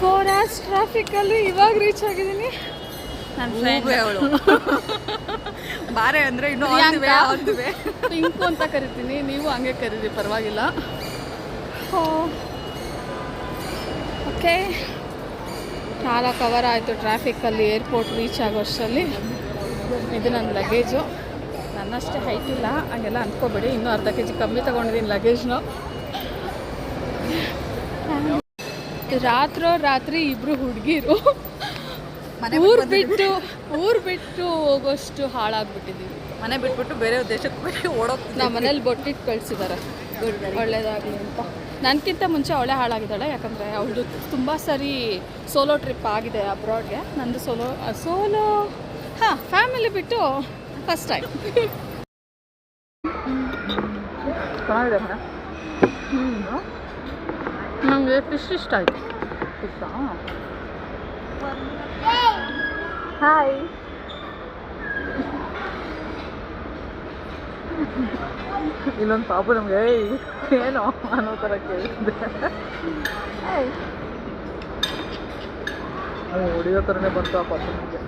4 hours ಟ್ರಾಫಿಕಲ್ಲಿ ಇವಾಗ reach ಆಗಿದ್ದೀನಿ. ನನ್ನ ಫ್ರೆಂಡ್ ಅವಳು ಬಾರೆ ಅಂದರೆ ಇನ್ನೂ ಆಲ್ದುವೆ ಪಿಂಕು ಅಂತ ಕರಿತೀನಿ, ನೀವು ಹಂಗೆ ಕರೀರಿ ಪರವಾಗಿಲ್ಲ. ಓಕೆ, 4 ಅವರ್ ಆಯಿತು ಟ್ರಾಫಿಕಲ್ಲಿ ಏರ್ಪೋರ್ಟ್ ರೀಚ್ ಆಗೋಷ್ಟರಲ್ಲಿ. ಇದು ನನ್ನ ಲಗೇಜು. ನನ್ನಷ್ಟೇ ಹೈಟ್ ಇಲ್ಲ ಹಂಗೆಲ್ಲ ಅಂದ್ಕೋಬೇಡಿ, ಇನ್ನೂ ಅರ್ಧ kg ಕಮ್ಮಿ ತೊಗೊಂಡಿದ್ದೀನಿ ಲಗೇಜ್ನ. ರಾತ್ರಿ ಇಬ್ಬರು ಹುಡುಗಿರು ಊರು ಬಿಟ್ಟು ಹೋಗೋಷ್ಟು ಹಾಳಾಗ್ಬಿಟ್ಟಿದ್ದೀವಿ. ಮನೆ ಬಿಟ್ಬಿಟ್ಟು ಬೇರೆ ದೇಶಕ್ಕೆ ಓಡೋಗ್ತೀವಿ. ನಮ್ಮ ಮನೇಲಿ ಬೊಟ್ಟಿಟ್ಟು ಕಳಿಸಿದ್ದಾರೆ, ಒಳ್ಳೇದಾಗಲಿ ಅಂತ. ನನಗಿಂತ ಮುಂಚೆ ಅವಳೇ ಹಾಳಾಗಿದ್ದಾಳೆ, ಯಾಕಂದರೆ ಅವಳದು ತುಂಬ ಸರಿ ಸೋಲೋ ಟ್ರಿಪ್ ಆಗಿದೆ ಅಬ್ರಾಡ್ಗೆ. ನಂದು ಸೋಲೋ ಫ್ಯಾಮಿಲಿ ಬಿಟ್ಟು ಫಸ್ಟ್ ಟೈಮ್. ನನಗೆ ಫಿಶ್ ಇಷ್ಟ ಆಯಿತು. ಹಾಯ್, ಇಲ್ಲೊಂದು ಪಾಪು ನಮಗೆ ಏನೋ ಅನ್ನೋ ಥರ ಕೇಳಿದೆ. ಹೊಡಿಯೋ ಥರನೇ ಬಂತು ಆ ಪಾಪು ನಮಗೆ.